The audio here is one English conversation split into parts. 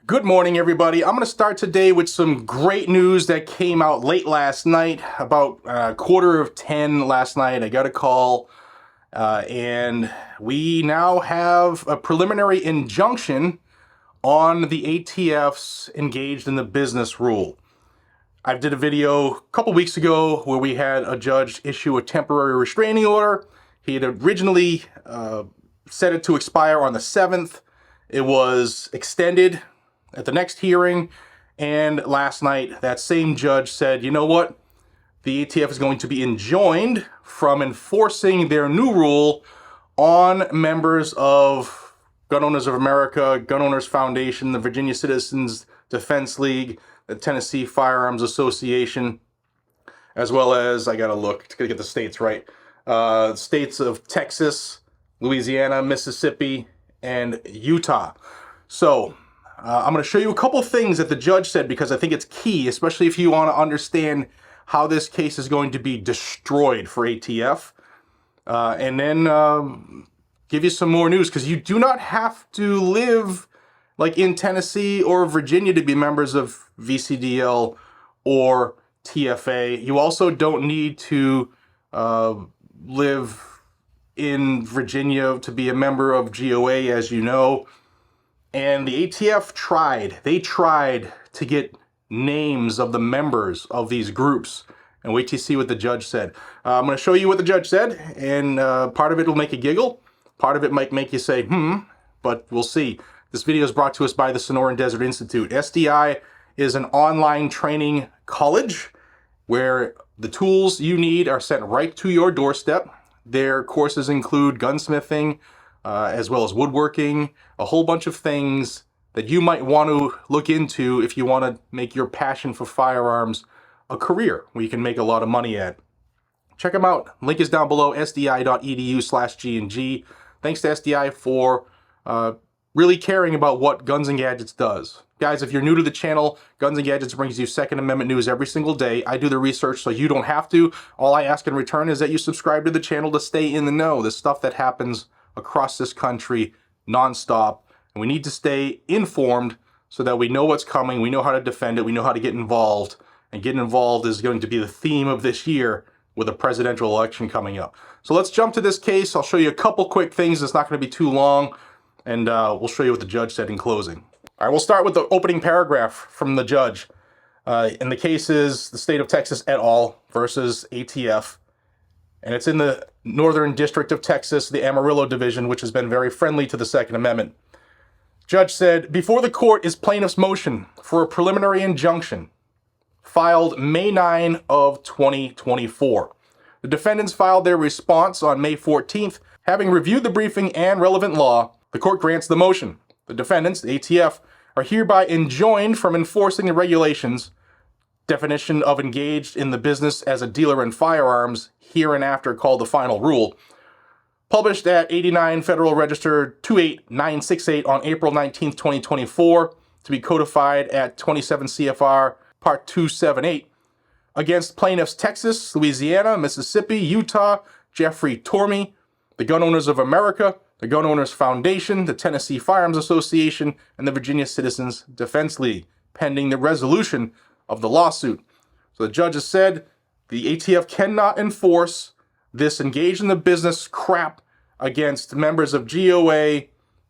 Good morning, everybody. I'm going to start today with some great news that came out late last night, about 9:45 last night. I got a call, and we now have a preliminary injunction on the ATF's engaged in the business rule. I did a video a couple weeks ago where we had a judge issue a temporary restraining order. He had originally set it to expire on the 7th. It was extended at the next hearing, and last night that same judge said, you know what, the ATF is going to be enjoined from enforcing their new rule on members of Gun Owners of America, Gun Owners Foundation, the Virginia Citizens Defense League, the Tennessee Firearms Association, as well as, I gotta look to get the states right, states of Texas, Louisiana, Mississippi, and Utah. So I'm going to show you a couple things that the judge said because I think it's key, especially if you want to understand how this case is going to be destroyed for ATF. And then give you some more news, because you do not have to live like in Tennessee or Virginia to be members of VCDL or TFA. You also don't need to live in Virginia to be a member of GOA, as you know. And the ATF tried to get names of the members of these groups. And wait till you see what the judge said. I'm going to show you what the judge said, and part of it will make you giggle. Part of it might make you say, but we'll see. This video is brought to us by the Sonoran Desert Institute. SDI is an online training college where the tools you need are sent right to your doorstep. Their courses include gunsmithing, as well as woodworking, a whole bunch of things that you might want to look into if you want to make your passion for firearms a career where you can make a lot of money at. Check them out. Link is down below, sdi.edu/G&G. Thanks to SDI for really caring about what Guns and Gadgets does. Guys, if you're new to the channel, Guns and Gadgets brings you Second Amendment news every single day. I do the research so you don't have to. All I ask in return is that you subscribe to the channel to stay in the know. The stuff that happens across this country nonstop, and we need to stay informed so that we know what's coming, we know how to defend it, we know how to get involved, and getting involved is going to be the theme of this year with a presidential election coming up. So let's jump to this case. I'll show you a couple quick things. It's not going to be too long, and we'll show you what the judge said in closing. All right, we'll start with the opening paragraph from the judge. And the case is the state of Texas et al. Versus ATF. And it's in the Northern District of Texas, the Amarillo Division, which has been very friendly to the Second Amendment. Judge said, before the court is plaintiff's motion for a preliminary injunction filed May 9 of 2024. The defendants filed their response on May 14th. Having reviewed the briefing and relevant law, the court grants the motion. The defendants, the ATF, are hereby enjoined from enforcing the regulations, definition of engaged in the business as a dealer in firearms, hereinafter called the final rule, published at 89 Federal Register 28968 on April 19, 2024, to be codified at 27 CFR Part 278, against plaintiffs Texas, Louisiana, Mississippi, Utah, Jeffrey Tormey, the Gun Owners of America, the Gun Owners Foundation, the Tennessee Firearms Association, and the Virginia Citizens Defense League, pending the resolution of the lawsuit. So the judge has said the ATF cannot enforce this engaged in the business crap against members of GOA,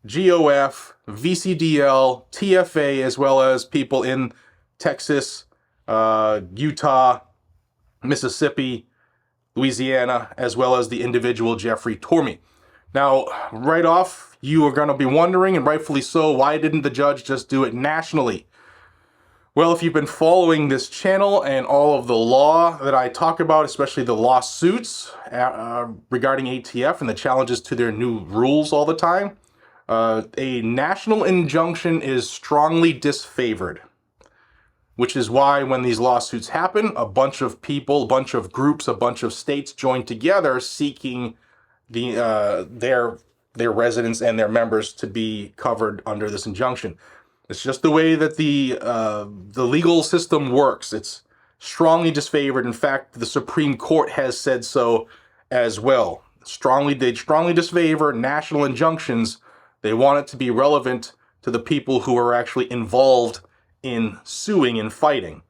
GOF, VCDL, TFA, as well as people in Texas, Utah, Mississippi, Louisiana, as well as the individual Jeffrey Tormey. Now, right off, you are going to be wondering, and rightfully so, why didn't the judge just do it nationally? Well, if you've been following this channel and all of the law that I talk about, especially the lawsuits regarding ATF and the challenges to their new rules all the time, a national injunction is strongly disfavored. Which is why when these lawsuits happen, a bunch of people, a bunch of groups, a bunch of states join together seeking their residents and their members to be covered under this injunction. It's just the way that the legal system works. It's strongly disfavored. In fact, the Supreme Court has said so as well. They strongly disfavor national injunctions. They want it to be relevant to the people who are actually involved in suing and fighting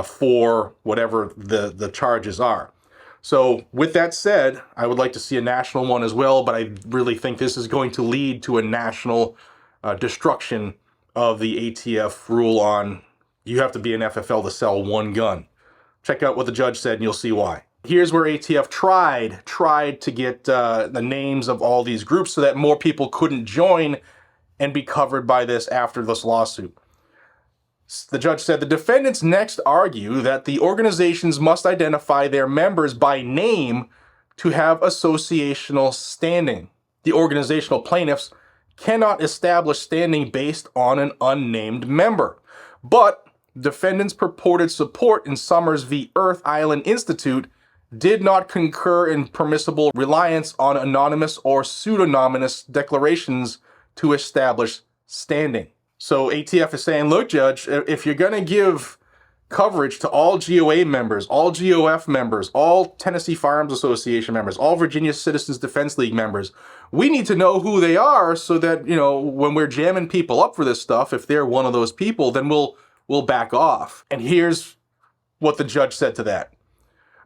for whatever the charges are. So with that said, I would like to see a national one as well, but I really think this is going to lead to a national destruction of the ATF rule on you have to be an FFL to sell one gun. Check out what the judge said and you'll see why. Here's where ATF tried to get the names of all these groups so that more people couldn't join and be covered by this after this lawsuit. The judge said the defendants next argue that the organizations must identify their members by name to have associational standing. The organizational plaintiffs cannot establish standing based on an unnamed member. But defendants' purported support in Summers v. Earth Island Institute did not concur in permissible reliance on anonymous or pseudonymous declarations to establish standing. So ATF is saying, look, Judge, if you're going to give coverage to all GOA members, all GOF members, all Tennessee Firearms Association members, all Virginia Citizens Defense League members, we need to know who they are so that, you know, when we're jamming people up for this stuff, if they're one of those people, then we'll back off. And here's what the judge said to that.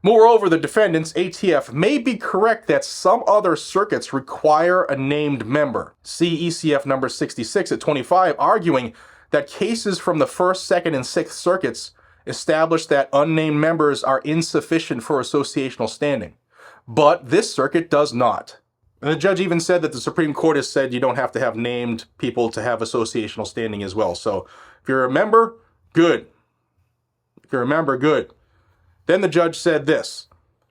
Moreover, the defendants, ATF, may be correct that some other circuits require a named member. See ECF number 66 at 25, arguing that cases from the 1st, 2nd, and 6th circuits establish that unnamed members are insufficient for associational standing. But this circuit does not. And the judge even said that the Supreme Court has said you don't have to have named people to have associational standing as well. So if you're a member, good. If you're a member, good. Then the judge said this: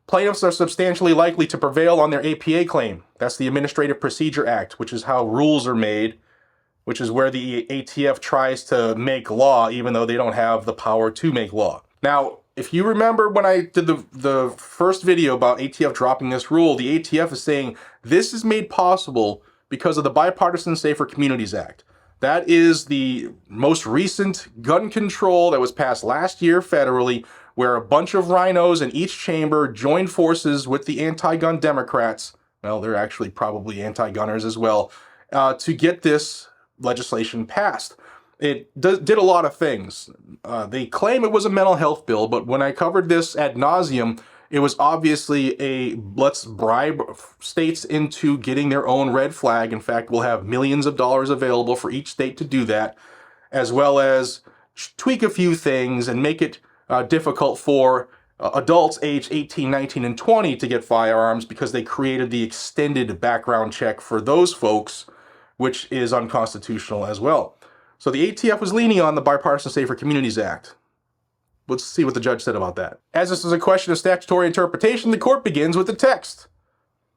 plaintiffs are substantially likely to prevail on their APA claim. That's the Administrative Procedure Act, which is how rules are made, which is where the ATF tries to make law, even though they don't have the power to make law. Now, if you remember when I did the first video about ATF dropping this rule, the ATF is saying this is made possible because of the Bipartisan Safer Communities Act. That is the most recent gun control that was passed last year federally, where a bunch of rhinos in each chamber joined forces with the anti-gun Democrats, well, they're actually probably anti-gunners as well, to get this legislation passed. It did a lot of things. They claim it was a mental health bill, but when I covered this ad nauseum, it was obviously a let's bribe states into getting their own red flag. In fact, we'll have millions of dollars available for each state to do that, as well as tweak a few things and make it difficult for adults aged 18, 19, and 20 to get firearms because they created the extended background check for those folks, which is unconstitutional as well. So the ATF was leaning on the Bipartisan Safer Communities Act. Let's see what the judge said about that. As this is a question of statutory interpretation, the court begins with the text.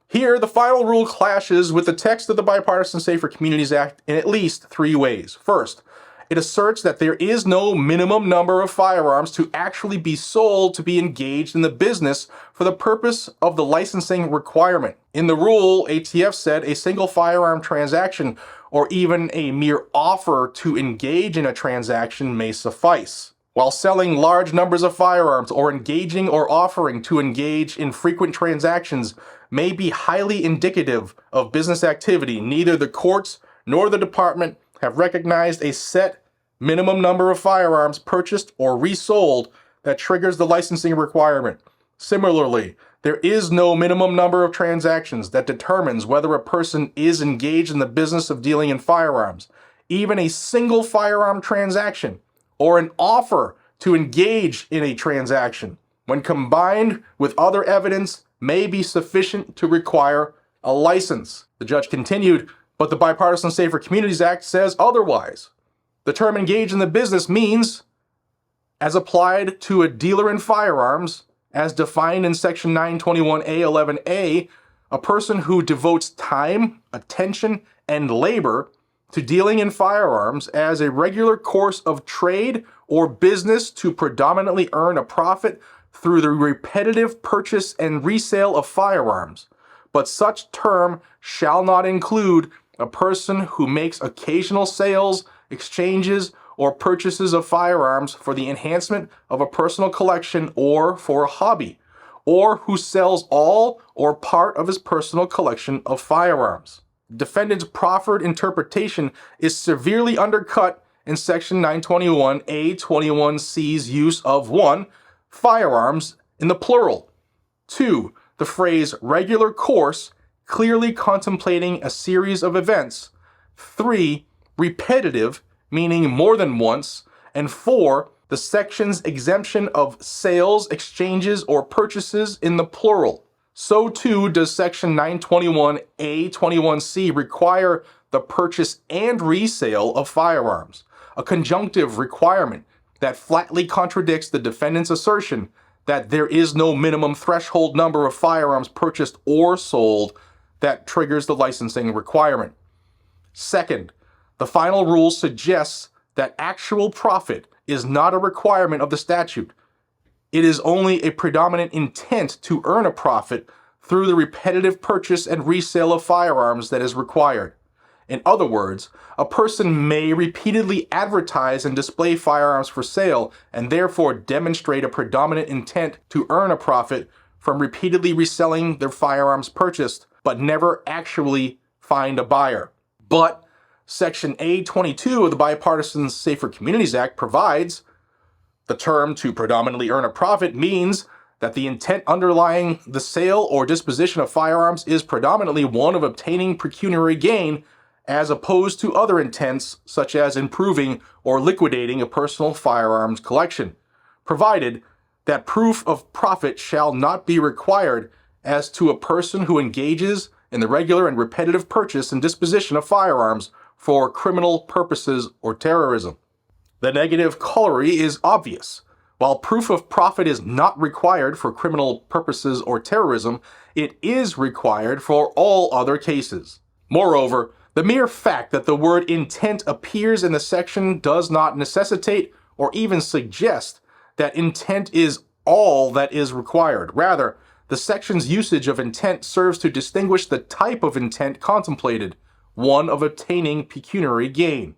Here, the final rule clashes with the text of the Bipartisan Safer Communities Act in at least 3 ways. First, it asserts that there is no minimum number of firearms to actually be sold to be engaged in the business for the purpose of the licensing requirement. In the rule, ATF said a single firearm transaction or even a mere offer to engage in a transaction may suffice. While selling large numbers of firearms or engaging or offering to engage in frequent transactions may be highly indicative of business activity, neither the courts nor the department have recognized a set minimum number of firearms purchased or resold that triggers the licensing requirement. Similarly, there is no minimum number of transactions that determines whether a person is engaged in the business of dealing in firearms. Even a single firearm transaction or an offer to engage in a transaction, when combined with other evidence, may be sufficient to require a license. The judge continued, but the Bipartisan Safer Communities Act says otherwise. The term engage in the business means, as applied to a dealer in firearms, as defined in Section 921A11A, a person who devotes time, attention, and labor to dealing in firearms as a regular course of trade or business to predominantly earn a profit through the repetitive purchase and resale of firearms. But such term shall not include a person who makes occasional sales, exchanges, or purchases of firearms for the enhancement of a personal collection or for a hobby, or who sells all or part of his personal collection of firearms. Defendant's proffered interpretation is severely undercut in Section 921A21C's use of 1. Firearms in the plural. 2. The phrase regular course, clearly contemplating a series of events. 3. Repetitive, meaning more than once. And 4. The section's exemption of sales, exchanges, or purchases in the plural. So too does Section 921A21C require the purchase and resale of firearms, a conjunctive requirement that flatly contradicts the defendant's assertion that there is no minimum threshold number of firearms purchased or sold that triggers the licensing requirement. Second, the final rule suggests that actual profit is not a requirement of the statute. It is only a predominant intent to earn a profit through the repetitive purchase and resale of firearms that is required. In other words, a person may repeatedly advertise and display firearms for sale and therefore demonstrate a predominant intent to earn a profit from repeatedly reselling their firearms purchased, but never actually find a buyer. But Section A22 of the Bipartisan Safer Communities Act provides the term to predominantly earn a profit means that the intent underlying the sale or disposition of firearms is predominantly one of obtaining pecuniary gain as opposed to other intents such as improving or liquidating a personal firearms collection, provided that proof of profit shall not be required as to a person who engages in the regular and repetitive purchase and disposition of firearms for criminal purposes or terrorism. The negative corollary is obvious. While proof of profit is not required for criminal purposes or terrorism, it is required for all other cases. Moreover, the mere fact that the word intent appears in the section does not necessitate or even suggest that intent is all that is required. Rather, the section's usage of intent serves to distinguish the type of intent contemplated, one of obtaining pecuniary gain.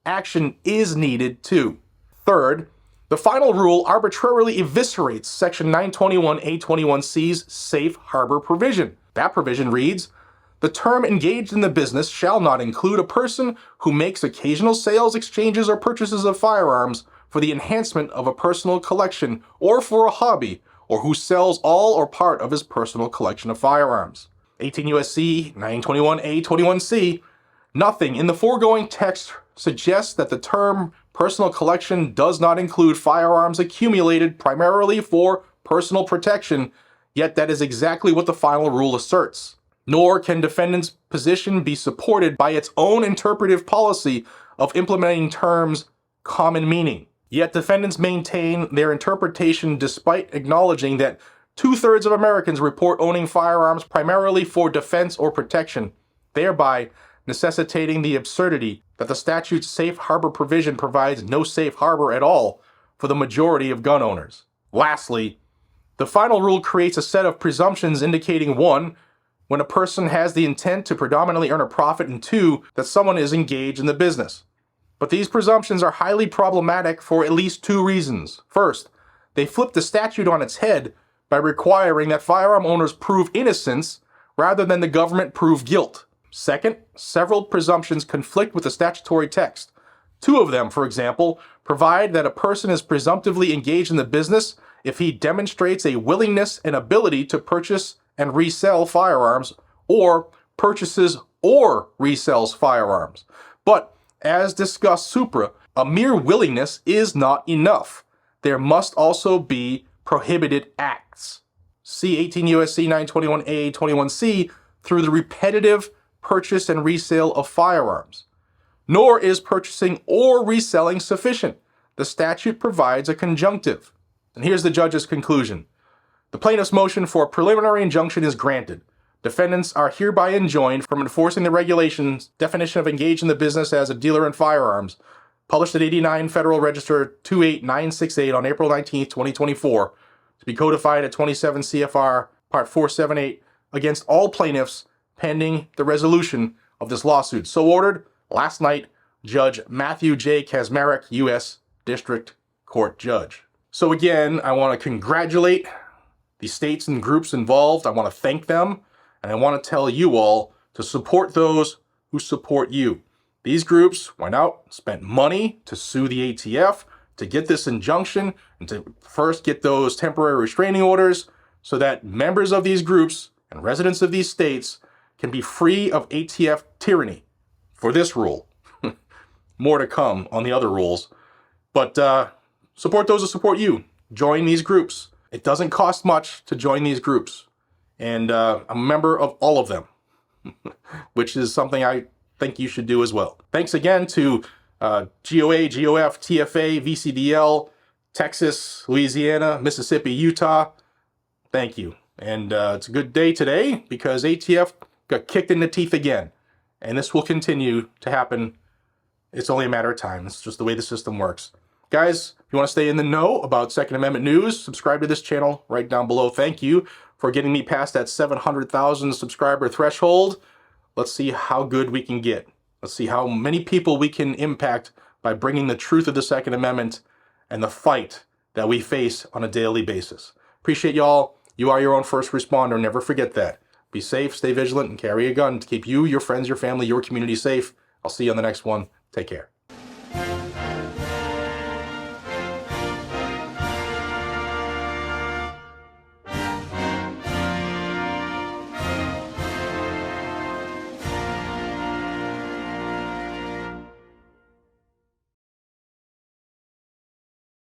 Action is needed too. Third, the final rule arbitrarily eviscerates Section 921A21C's safe harbor provision. That provision reads, "The term engaged in the business shall not include a person who makes occasional sales, exchanges, or purchases of firearms for the enhancement of a personal collection or for a hobby, or who sells all or part of his personal collection of firearms." 18 U.S.C. 921A21C. Nothing in the foregoing text suggests that the term personal collection does not include firearms accumulated primarily for personal protection, yet that is exactly what the final rule asserts. Nor can defendant's position be supported by its own interpretive policy of implementing terms common meaning. Yet defendants maintain their interpretation despite acknowledging that 2/3 of Americans report owning firearms primarily for defense or protection, thereby necessitating the absurdity that the statute's safe harbor provision provides no safe harbor at all for the majority of gun owners. Lastly, the final rule creates a set of presumptions indicating 1. When a person has the intent to predominantly earn a profit, and 2. That someone is engaged in the business. But these presumptions are highly problematic for at least 2 reasons. First, they flip the statute on its head by requiring that firearm owners prove innocence rather than the government prove guilt. Second, several presumptions conflict with the statutory text. 2 of them, for example, provide that a person is presumptively engaged in the business if he demonstrates a willingness and ability to purchase and resell firearms, or purchases or resells firearms. But, as discussed supra, a mere willingness is not enough. There must also be prohibited acts. See 18 U.S.C. 921A21C through the repetitive purchase and resale of firearms. Nor is purchasing or reselling sufficient. The statute provides a conjunctive. And here's the judge's conclusion. The plaintiff's motion for a preliminary injunction is granted. Defendants are hereby enjoined from enforcing the regulations definition of engaged in the business as a dealer in firearms, published at 89 Federal Register 28968 on April 19, 2024, to be codified at 27 CFR Part 478 against all plaintiffs pending the resolution of this lawsuit. So ordered last night, Judge Matthew J. Kaczmarek, U.S. District Court Judge. So again, I want to congratulate the states and groups involved. I want to thank them, and I want to tell you all to support those who support you. These groups went out, spent money to sue the ATF, to get this injunction, and to first get those temporary restraining orders so that members of these groups and residents of these states can be free of ATF tyranny for this rule. More to come on the other rules. But support those who support you. Join these groups. It doesn't cost much to join these groups. And I'm a member of all of them, which is something I think you should do as well. Thanks again to GOA, GOF, TFA, VCDL, Texas, Louisiana, Mississippi, Utah. Thank you. And it's a good day today because ATF got kicked in the teeth again. And this will continue to happen. It's only a matter of time. It's just the way the system works. Guys, if you want to stay in the know about Second Amendment news, subscribe to this channel right down below. Thank you for getting me past that 700,000 subscriber threshold. Let's see how good we can get. Let's see how many people we can impact by bringing the truth of the Second Amendment and the fight that we face on a daily basis. Appreciate y'all. You are your own first responder. Never forget that. Be safe, stay vigilant, and carry a gun to keep you, your friends, your family, your community safe. I'll see you on the next one. Take care.